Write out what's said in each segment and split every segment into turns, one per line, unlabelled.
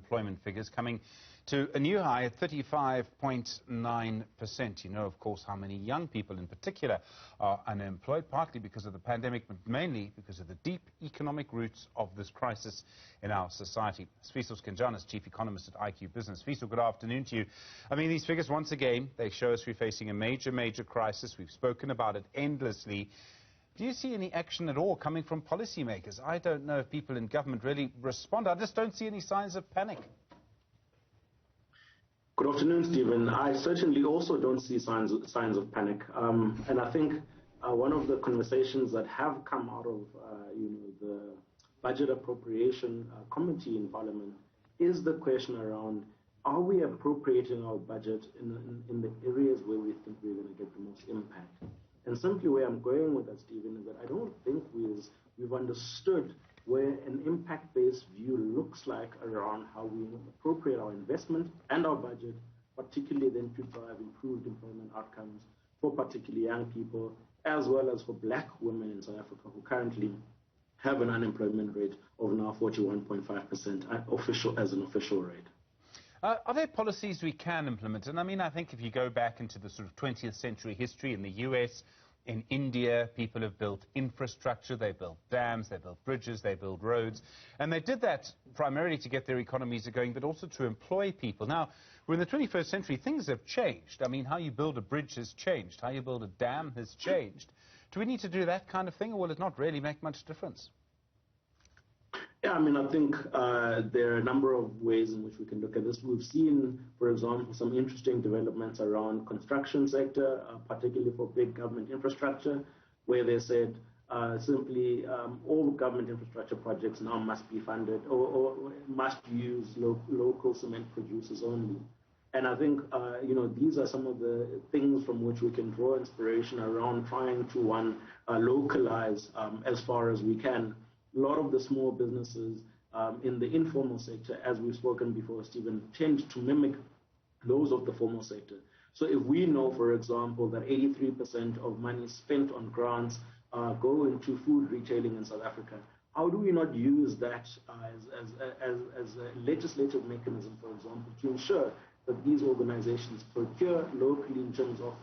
unemployment figures coming to a new high at 35.9%. You know, of course, how many young people in particular are unemployed, partly because of the pandemic, but mainly because of the deep economic roots of this crisis in our society. Sifiso Skenjana is chief economist at IQ Business. Sifiso, good afternoon to you. I mean, these figures, once again, they show us we're facing a major crisis. We've spoken about it endlessly. Do you see any action at all coming from policymakers? I don't know if people in government really respond. I just don't see any signs of panic.
Good afternoon, Stephen. I certainly also don't see signs of panic. And I think one of the conversations that have come out of the Budget Appropriation Committee in Parliament is the question around, are we appropriating our budget in the areas where we think we're going to get the most impact? And simply where I'm going with that, Stephen, is that I don't think we've understood where an impact-based view looks like around how we appropriate our investment and our budget, particularly then to drive improved employment outcomes for particularly young people, as well as for black women in South Africa who currently have an unemployment rate of now 41.5% as an official rate.
Are there policies we can implement? And I mean, I think if you go back into the sort of 20th century history in the US, in India, people have built infrastructure, they built dams, they built bridges, they built roads, and they did that primarily to get their economies going, but also to employ people. Now, we're in the 21st century, things have changed. I mean, how you build a bridge has changed, how you build a dam has changed. Do we need to do that kind of thing, or will it not really make much difference?
Yeah, I mean, I think there are a number of ways in which we can look at this. We've seen, for example, some interesting developments around construction sector, particularly for big government infrastructure, where they said simply all government infrastructure projects now must be funded or must use local cement producers only. And I think, these are some of the things from which we can draw inspiration around trying to, localize as far as we can. A lot of the small businesses in the informal sector, as we've spoken before, Stephen, tend to mimic those of the formal sector. So if we know, for example, that 83% of money spent on grants go into food retailing in South Africa, how do we not use that as a legislative mechanism, for example, to ensure that these organizations procure locally in terms of,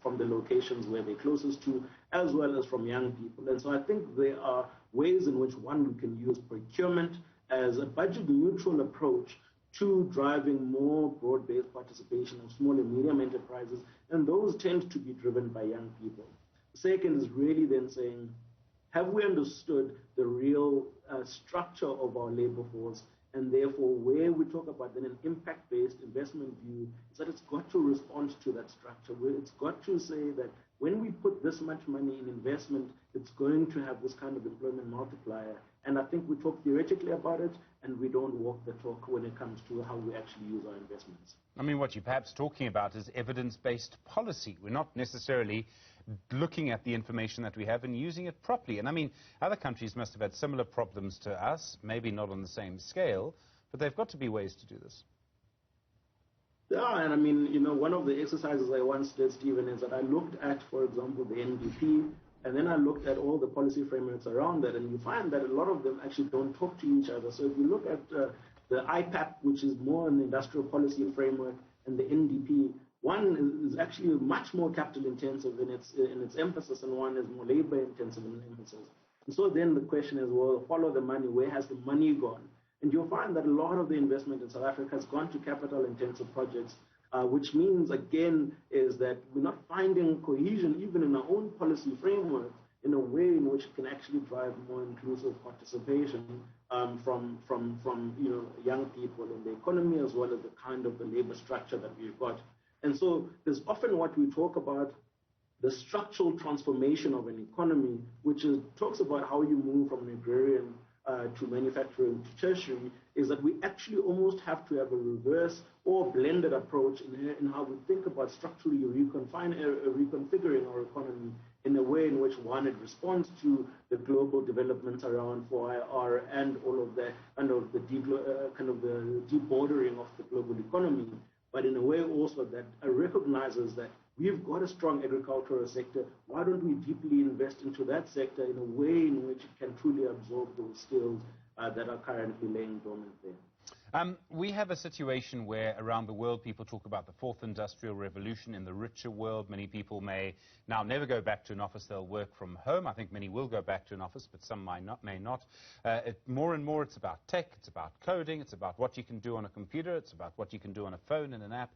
from the locations where they're closest to, as well as from young people. And so I think there are ways in which, one, we can use procurement as a budget-neutral approach to driving more broad-based participation of small and medium enterprises, and those tend to be driven by young people. The second is really then saying, have we understood the real structure of our labor force? And therefore, where we talk about then an impact-based investment view, is that it's got to respond to that structure, where it's got to say that when we put this much money in investment, it's going to have this kind of employment multiplier. And I think we talk theoretically about it, and we don't walk the talk when it comes to how we actually use our investments.
I mean, what you're perhaps talking about is evidence-based policy. We're not necessarily looking at the information that we have and using it properly. And I mean, other countries must have had similar problems to us, maybe not on the same scale, but they've got to be ways to do this.
Yeah, and I mean, one of the exercises I once did, Stephen, is that I looked at, for example, the NDP, and then I looked at all the policy frameworks around that, and you find that a lot of them actually don't talk to each other. So if you look at the IPAP, which is more an industrial policy framework, and the NDP, one is actually much more capital intensive in its emphasis, and one is more labor intensive in emphasis. And so then the question is, well, follow the money. Where has the money gone? And you'll find that a lot of the investment in South Africa has gone to capital intensive projects, which means, again, is that we're not finding cohesion even in our own policy framework in a way in which it can actually drive more inclusive participation from young people in the economy, as well as the kind of the labor structure that we've got. And so there's often what we talk about, the structural transformation of an economy, which talks about how you move from an agrarian to manufacturing to tertiary, is that we actually almost have to have a reverse or blended approach in how we think about structurally reconfiguring our economy in a way in which, one, it responds to the global developments around 4IR and all of the kind of the debordering of the global economy, but in a way also that recognizes that we've got a strong agricultural sector. Why don't we deeply invest into that sector in a way in which it can truly absorb those skills that are currently laying dormant there?
We have a situation where around the world people talk about the fourth industrial revolution in the richer world. Many people may now never go back to an office. They'll work from home. I think many will go back to an office, but some may not. More and more it's about tech, it's about coding, it's about what you can do on a computer, it's about what you can do on a phone and an app.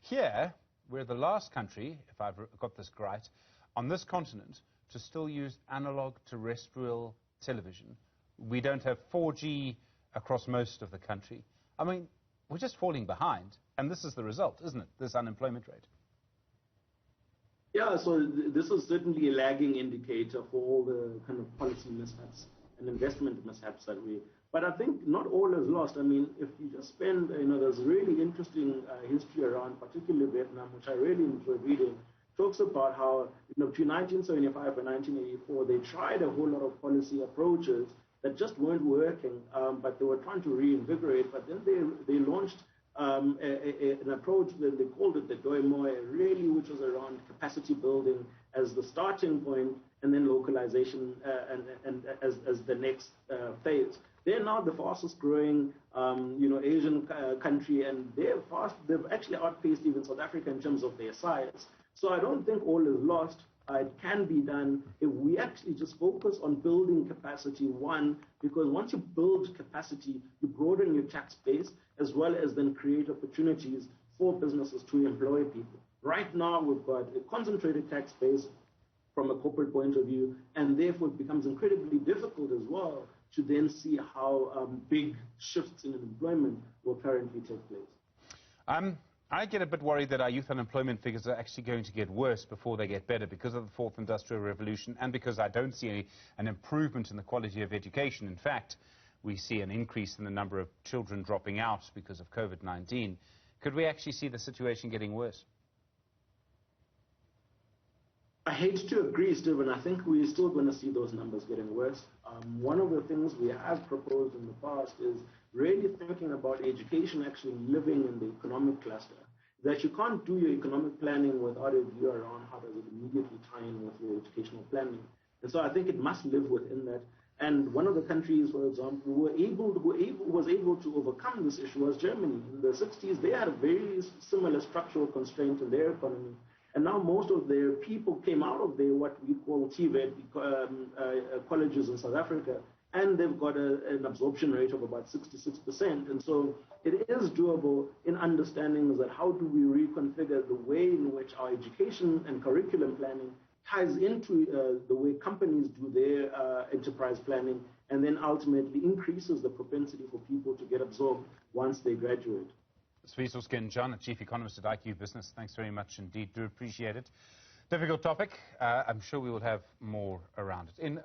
Here, we're the last country, if I've got this right, on this continent to still use analog terrestrial television. We don't have 4G across most of the country. I mean, we're just falling behind, and this is the result, isn't it, this unemployment rate?
Yeah, so this is certainly a lagging indicator for all the kind of policy mishaps and investment mishaps that we... But I think not all is lost. I mean, if you just spend, there's really interesting history around, particularly Vietnam, which I really enjoyed reading, talks about how, between 1975 and 1984, they tried a whole lot of policy approaches that just weren't working, but they were trying to reinvigorate. But then they launched an approach that they called it the Doi Moi, really, which was around capacity building as the starting point, and then localization and as the next phase. They're now the fastest growing, Asian country, and they've actually outpaced even South Africa in terms of their size. So I don't think all is lost. It can be done if we actually just focus on building capacity, one, because once you build capacity, you broaden your tax base, as well as then create opportunities for businesses to employ people. Right now, we've got a concentrated tax base from a corporate point of view, and therefore it becomes incredibly difficult as well to then see how big shifts in employment will currently take place.
I get a bit worried that our youth unemployment figures are actually going to get worse before they get better because of the fourth industrial revolution, and because I don't see an improvement in the quality of education. In fact, we see an increase in the number of children dropping out because of COVID-19. Could we actually see the situation getting worse?
I hate to agree, Stephen. I think we're still going to see those numbers getting worse. One of the things we have proposed in the past is really thinking about education actually living in the economic cluster. That you can't do your economic planning without a view around how does it immediately tie in with your educational planning. And so I think it must live within that. And one of the countries, for example, who was able to overcome this issue was Germany. In the 60s, they had a very similar structural constraint in their economy. And now most of their people came out of their what we call TVET colleges in South Africa, and they've got an absorption rate of about 66%. And so it is doable in understanding that how do we reconfigure the way in which our education and curriculum planning ties into the way companies do their enterprise planning, and then ultimately increases the propensity for people to get absorbed once they graduate.
Sifiso Skenjana, Chief Economist at IQ Business. Thanks very much indeed. Do appreciate it. Difficult topic. I'm sure we will have more around it.